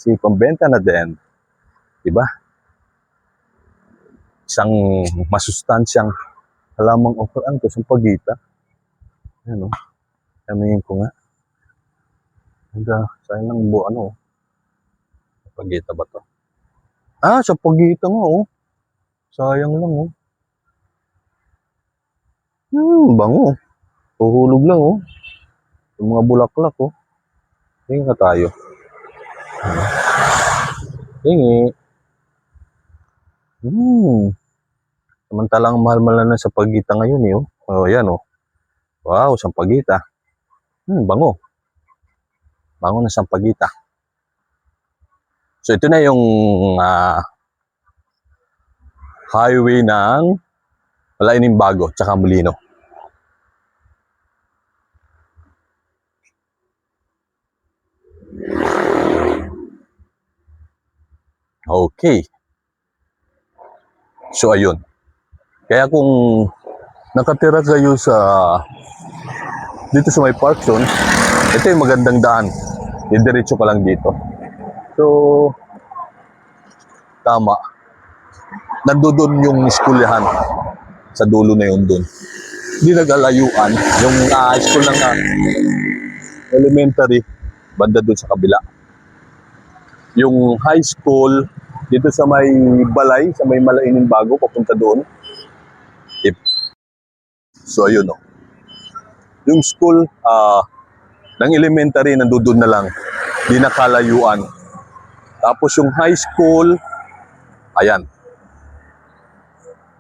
Si pambenta na din. Diba? Isang masustansyang halamang okra. Ito sa pagita. Ano? Kamingin ko nga. Sayang lang ano. Pagita ba to? Sa pagita nga oh. Sayang lang oh. Bango. Tuhulog lang oh. Yung mga bulaklak oh. Tingin ka tayo. Tingin. Samantalang mahal-mahal na sa pagita ngayon eh oh. Oh, yan oh. Wow, sampagita. Bango. Bango na sampagita. So ito na yung highway ng Malainimbago tsaka Molino. Okay. So ayun. Kaya kung nakatira kayo dito sa may park zone, ito yung magandang daan. Didiretso ka lang dito. So, tama. Nandoon yung eskwelahan sa dulo na yun doon. Hindi nag-alayuan. Yung school ng elementary, banda doon sa kabila. Yung high school, dito sa may balay, sa may Malainimbago, papunta doon. So, ayun o. Yung school ng elementary, nandoon na lang. Di nakalayuan. Tapos yung high school, ayan.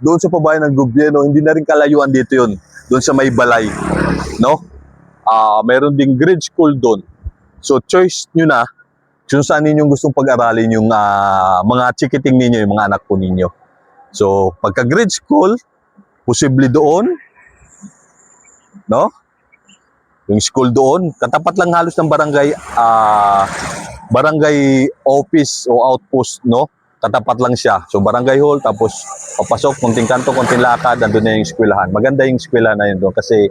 Doon sa pabayan ng gobyerno, hindi na rin kalayuan dito yun. Doon sa may balay. No? Meron ding grade school doon. So, choice nyo na kung saan ninyong gustong pag-aralin yung mga chikiting ninyo, yung mga anak po ninyo. So, pagka grade school, posible doon, no? Yung school doon, katapat lang halos ng barangay office o outpost, no? Katapat lang siya. So, barangay hall, tapos papasok, kunting kanto, kunting lakad, nandun na yung eskwelahan. Maganda yung eskwelahan na yun doon kasi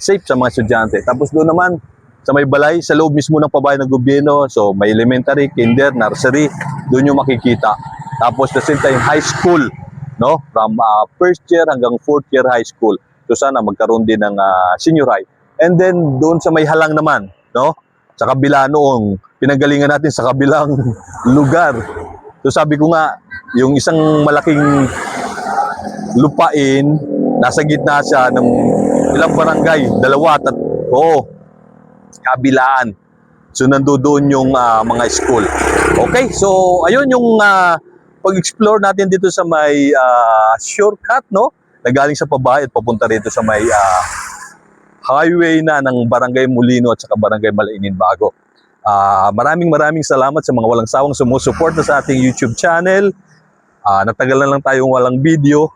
safe sa mga estudyante. Tapos doon naman, sa may balay, sa loob mismo ng pabayan ng gobyerno, so may elementary, kinder, nursery, doon yung makikita. Tapos the same time, high school, no? From first year hanggang fourth year high school. So sana magkaroon din ng senior high. And then doon sa may halang naman, no? Sa kabila noong pinanggalingan natin sa kabilang lugar. So sabi ko nga, yung isang malaking lupain, nasa gitna siya ng ilang barangay, dalawa, kabilaan. So nandoon yung mga school. Okay, so ayun yung pag-explore natin dito sa may shortcut, no? Nagaling sa pabahay at papunta rito sa may highway na ng Barangay Molino at saka Barangay Malainimbago. Maraming salamat sa mga walang sawang sumusuporta sa ating YouTube channel. Natagal na lang tayong walang video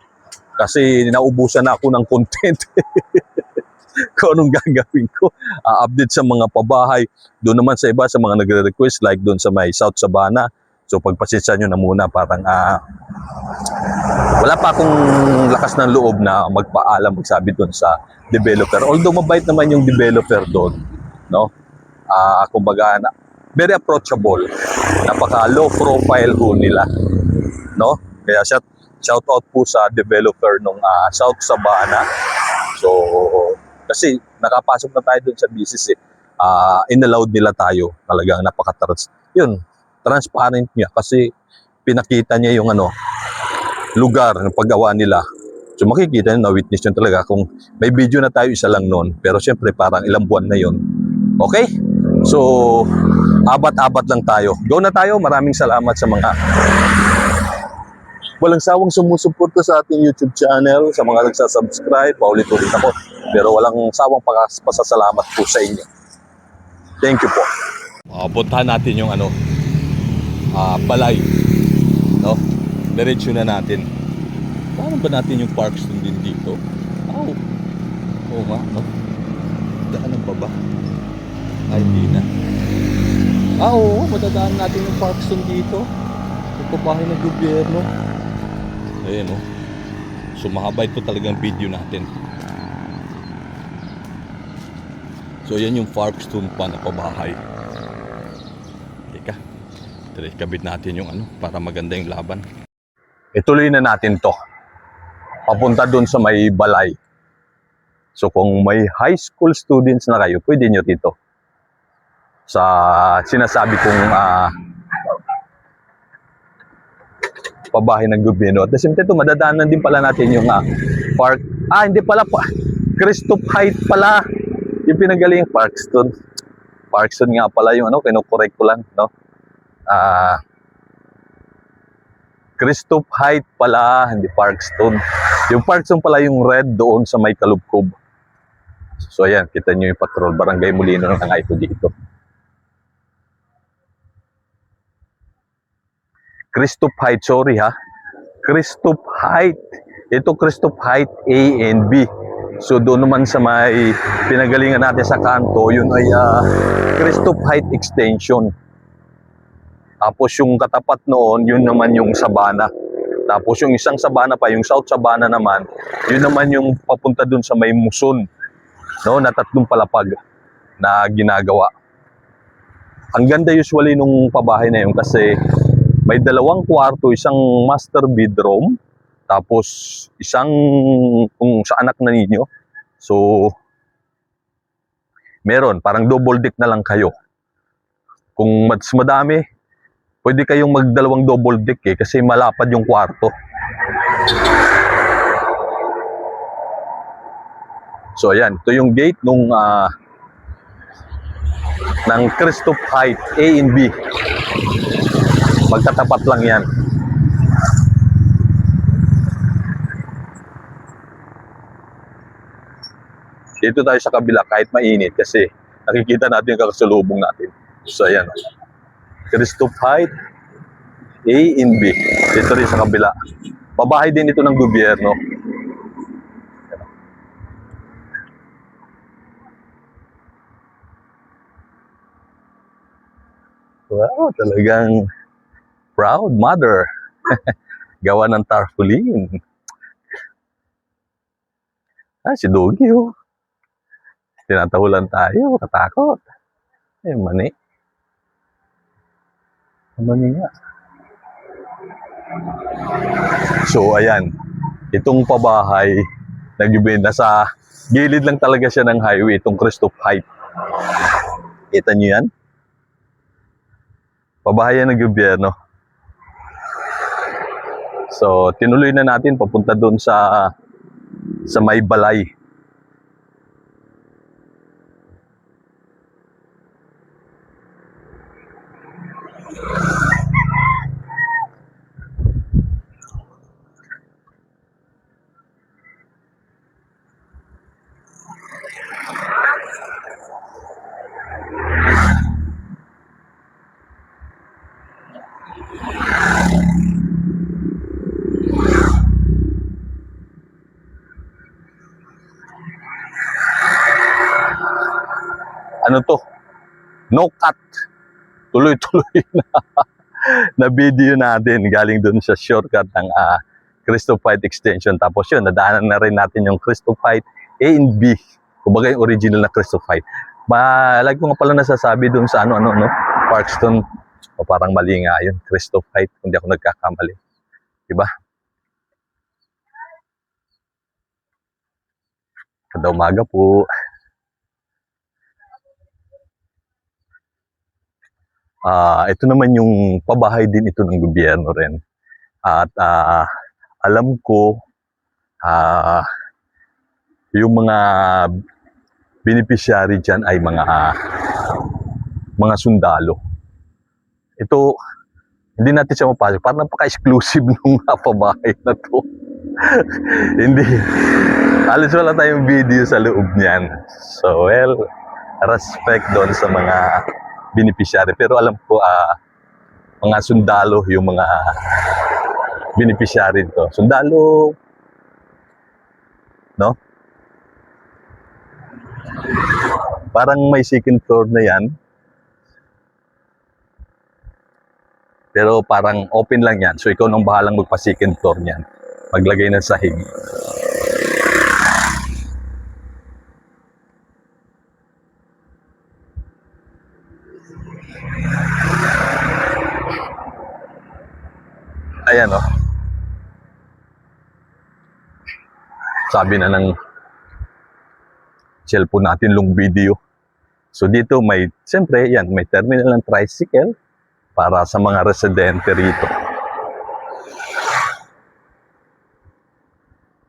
kasi naubusan na ako ng content. Kung anong gagawin ko, update sa mga pabahay. Doon naman sa iba, sa mga nagre-request like doon sa may South Sabana. So pagpasensya nyo na muna, parang wala pa akong lakas ng loob na magpaalam, magsabi doon sa developer. Although mabait naman yung developer doon, no? Kumbaga, very approachable. Napaka low profile ho nila, no? Kaya shout out po sa developer ng South Sabana. So kasi nakapasok na tayo doon sa business inallowed nila tayo. Talagang transparent niya kasi pinakita niya yung lugar ng paggawa nila. So makikita nyo, na-witness nyo talaga kung may video na tayo, isa lang noon. Pero siyempre parang ilang buwan na yon. Okay? So, abat-abat lang tayo. Go na tayo. Maraming salamat sa mga walang sawang sumusuporta sa ating YouTube channel, sa mga nagsasubscribe, paulit-ulit ako. Pero walang sawang pasasalamat po sa inyo. Thank you po. Puntahan natin yung balay. No? Diretso na natin. Paano ba natin yung Parkstone din dito? Oo nga, no? Daanan pa ba? Ay, hindi na. Oo, madadaan natin yung Parkstone dito. Yung pabahay ng gobyerno. Ayan, no? So, mahaba ito talagang video natin. So, yan yung Parkstone pa na pabahay. Teka. Dali, kabit natin yung ano, para maganda yung laban. Ituloy na natin to. Papunta dun sa may balay. So kung may high school students na kayo, pwede nyo dito. Sa sinasabi kong pabahay ng gobyerno. At the same time, madadaanan din pala natin yung park. Hindi pala pa. Christoph Height pala. Yung pinagaling Parkston. Parkston nga pala yung ano, kinukorek ko lang, no? Christoph Height pala, hindi Parkston. Yung Parkston pala yung red doon sa may Kalubkob. So ayan, kita nyo yung patrol. Barangay Molino ng ito dito. Christoph Height, sorry ha. Christoph Height. Ito Christoph Height A and B. So doon naman sa may pinagalingan natin sa kanto, yun ay Christoph Height Extension. Tapos yung katapat noon, yun naman yung Sabana. Tapos yung isang Sabana pa, yung South Sabana naman, yun naman yung papunta dun sa may Muson. No, na 3 palapag na ginagawa. Ang ganda usually nung pabahay na yun kasi may 2 kwarto, isang master bedroom, tapos isang kung sa anak na ninyo. So, meron, parang double deck na lang kayo. Kung mas madami, pwede kayong mag-2 double deck kasi malapad yung kwarto. So, ayan, ito yung gate nung ng Christoph Height A and B. Magkatapat lang yan. Dito tayo sa kabila kahit mainit kasi nakikita natin yung kakasalubong natin. So ayan. Christoph Height A and B. Dito rin sa kabila. Babahay din ito ng gobyerno. Wow, talagang proud mother. Gawa ng tarpaulin. Si Doggy oh. Tinatahulan tayo, katakot. Mani. Mani nga. So, ayan. Itong pabahay, nasa gilid lang talaga siya ng highway, itong Christoph Height. Kita nyo yan? Pabahay ng gobyerno. So, tinuloy na natin papunta doon sa may balay. Ano to? No cut. Tuloy-tuloy na video natin galing dun sa shortcut ng Christoph Height Extension. Tapos yun, nadaanan na rin natin yung Christoph Height A and B. Kumbaga yung original na Christoph Height. Lagi ko nga pala nasasabi dun sa no? Parkston. O parang mali nga yun. Christoph Height, kung di ako nagkakamali. Diba? Kada umaga po. Ito naman yung pabahay din ito ng gobyerno rin. At alam ko yung mga beneficiary dyan ay mga sundalo. Ito, hindi natin siya mapasok. Parang napaka-exclusive nung pabahay na to. Hindi. Alis wala tayong video sa loob niyan. So, well, respect doon sa mga beneficiary. Pero alam ko, mga sundalo yung mga beneficiary dito. Sundalo, no? Parang may second floor na yan. Pero parang open lang yan. So ikaw nang bahalang magpa-second floor niyan. Maglagay ng sahig. Ayan, oh. Sabi na ng cellphone natin long video. So dito siyempre yan, may terminal ng tricycle para sa mga residente rito.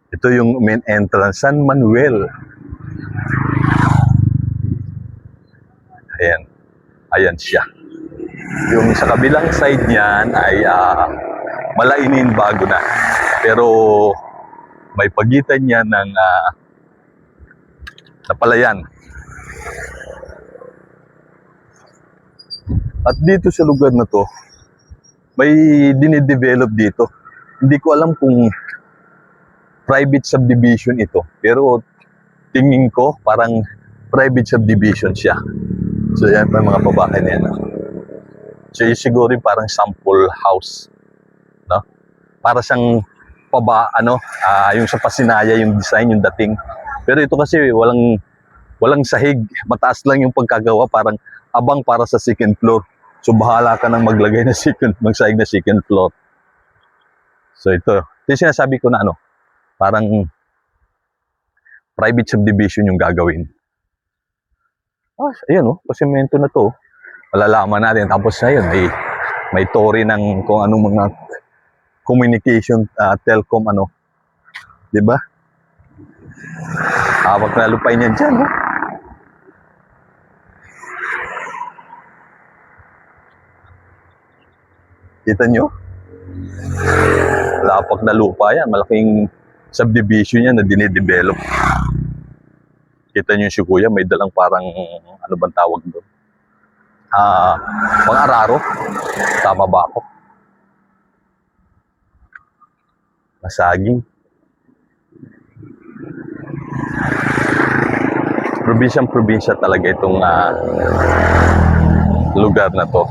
Ito yung main entrance, San Manuel. Ayan. Ayan siya. Yung sa kabilang side niyan ay Malainin bago na. Pero may pagitan niya ng Napalayan. At dito sa lugar na to, may dinidevelop dito. Hindi ko alam kung private subdivision ito. Pero tingin ko parang private subdivision siya. So yan pa mga babae na yan. So yun siguro yung parang sample house. No? Para siyang yung sa Pasinaya yung design, yung dating. Pero ito kasi walang sahig. Mataas lang yung pagkagawa. Parang abang para sa second floor. So bahala ka nang maglagay na magsahig na second floor. So ito. Yung sinasabi ko na parang private subdivision yung gagawin. Ayan pasimento na to. Malalaman natin. Tapos ayun, may story ng kung anong mga communication, telcom, diba? Hawak na lupay niyan dyan, no? Kita nyo? Lapak na lupa yan. Malaking subdivision yan na dinidevelop. Kita nyo si Kuya, may dalang parang, ano bang tawag doon? Pang-araro. Tama ba ako? Masaging. Probinsyang-probinsya talaga itong lugar na to.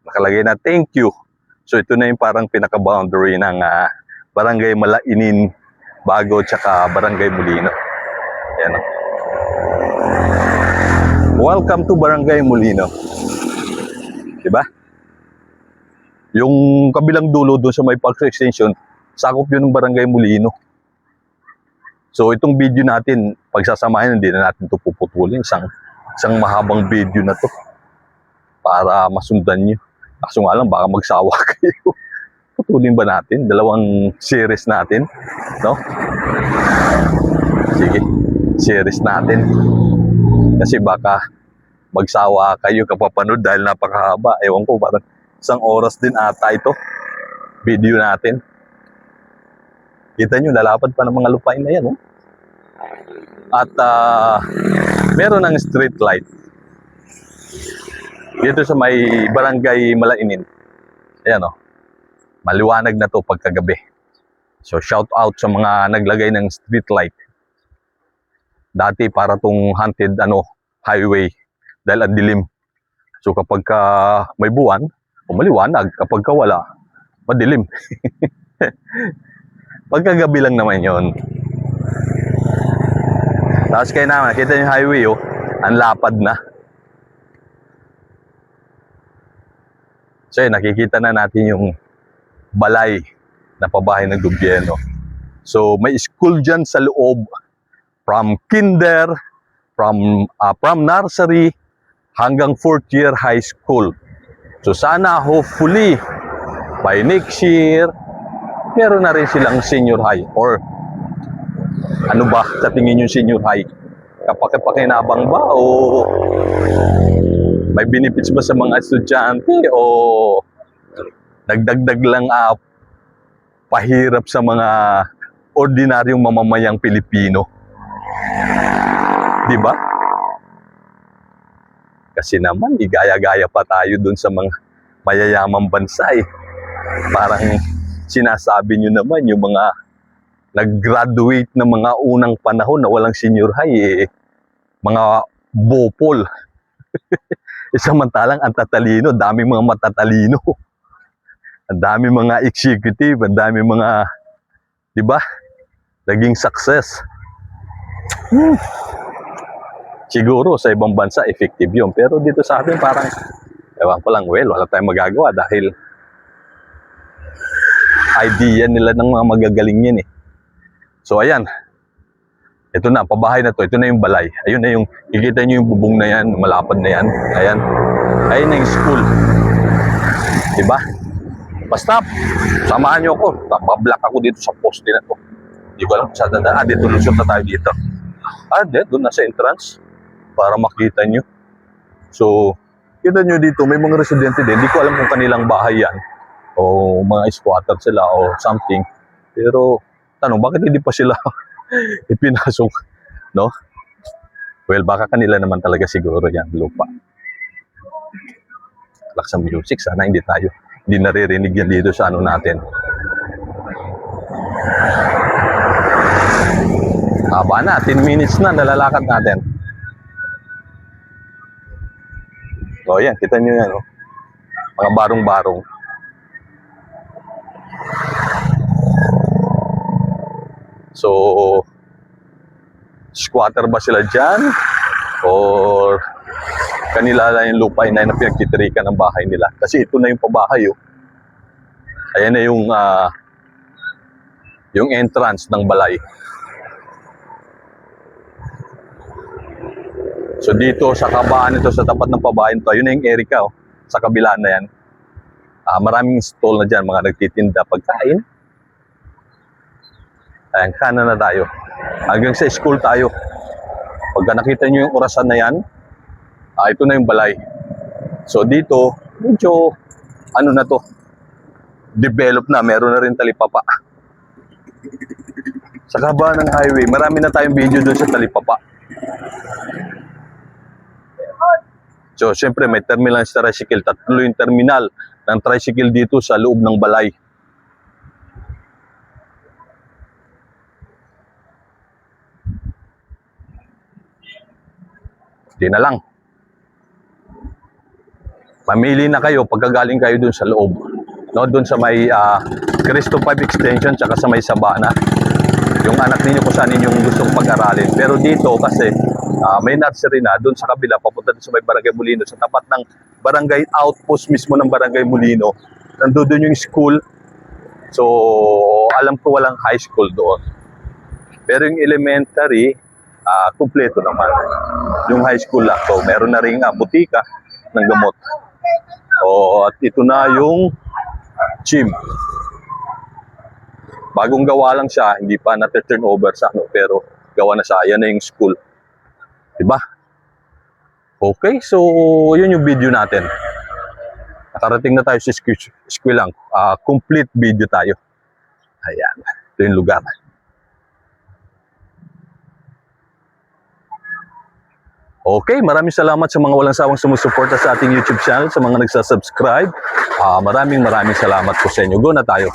Nakalagay na thank you. So ito na yung parang pinaka-boundary ng Barangay Malainin Bago tsaka Barangay Molino. Ayan. Welcome to Barangay Molino. Diba? Yung kabilang dulo doon sa may Park Extension, sakop yun ng Barangay Molino. So itong video natin, pagsasamahin, hindi na natin ito puputulin. Isang mahabang video na to para masundan nyo. Kaso nga lang, baka magsawa kayo. Putulin ba natin? Dalawang series natin, no? Sige, series natin. Kasi baka magsawa kayo kapapanood dahil napakahaba. Ewan ko, parang 1 oras din ata ito. Video natin. Kita nyo, lalapad pa ng mga lupain na yan, oh. At meron ng street light dito sa may Barangay Malainin. Ayan, oh. Maliwanag na to pagkagabi. So shout out sa mga naglagay ng street light. Dati para tong haunted highway dahil ang dilim. So kapag may buwan, maliwanag. Kapag wala, madilim. Pagkagabi lang naman yon. Tapos kayo naman, nakita yung highway, oh, ang lapad na. So yun, nakikita na natin yung balay na pabahay ng gobyerno. So may school dyan sa loob, from kinder, from nursery hanggang 4th year high school. So sana hopefully by next year meron na rin silang senior high, or ano ba sa tingin yung senior high? Kapakipakinabang ba o may benefits ba sa mga estudyante o nagdagdag lang pahirap sa mga ordinaryong mamamayang Pilipino? Di ba? Kasi naman, igaya-gaya pa tayo dun sa mga mayayamang bansa eh. Parang sinasabi nyo naman yung mga nag-graduate na mga unang panahon na walang senior high mga bopol. Samantalang ang tatalino, daming mga matatalino. Ang daming mga executive, ang daming mga, di ba? Naging success. Siguro sa ibang bansa effective yun. Pero dito sa atin parang, ewan ko lang, well, wala tayong magagawa dahil idea nila ng mga magagaling yan eh. So ayan, ito na, pabahay na to, ito na yung balay. Ayun na yung, kikita nyo yung bubong na yan, malapad na yan. Ayan, ayun na yung school. Diba? Basta, samahan nyo ako. Bablock ako dito sa poste na to. Hindi ko alam kung saan na. Dito lusot na tayo dito. Doon nasa entrance. Para makita nyo. So, kita nyo dito, may mga residente din. Hindi ko alam kung kanilang bahay yan. O mga squatter sila o something. Pero, tanong, bakit hindi pa sila ipinasok? No? Well, baka kanila naman talaga siguro yan, lupa. Lakas ng music, sana hindi naririnig yan dito sa ano natin. Haba na, 10 minutes na nalalakad natin. O yan, kita nyo yan, oh. Mga barong-barong. So, squatter ba sila dyan? Or kanila lang yung lupa na pinagtitirikan ng bahay nila? Kasi ito na yung pabahay, oh. Ayan na yung entrance ng balay. So dito sa kabaan ito, sa tapat ng pabahay ito, yun na yung Erica, oh. Sa kabila na yan. Maraming stall na dyan, mga nagtitinda pagkain. Ayan, kanan na tayo. Hanggang sa school tayo. Pagka nakita nyo yung orasan na yan, ito na yung balay. So dito, medyo, ano na to, develop na, meron na rin talipapa. Sa kabaan ng highway, marami na tayong video doon sa talipapa. So, siyempre, may terminal sa tricycle. Tatlo yung terminal ng tricycle dito sa loob ng balay. Di na lang. Mamili na kayo pagkagaling kayo dun sa loob. No, dun sa may Cristo 5 Extension tsaka sa may Sabana. Yung anak ninyo kung saan ninyong gustong pag-aralin. Pero dito kasi may nursery na dun sa kabila papunta dun sa may Barangay Molino, sa tapat ng barangay outpost mismo ng Barangay Molino. Nandoon yung school. So, alam ko walang high school doon. Pero yung elementary, kumpleto naman. Yung high school lang. So, meron na rin butika ng gamot. At ito na yung gym. Bagong gawa lang siya, hindi pa na-turn over sa ano, pero gawa na siya. Yan na yung school. Diba? Okay, so yun yung video natin. Nakarating na tayo sa school lang. Complete video tayo. Ayan, ito yung lugar. Okay, maraming salamat sa mga walang sawang sumusuporta sa ating YouTube channel, sa mga nagsasubscribe. Maraming salamat po sa inyo. Go na tayo.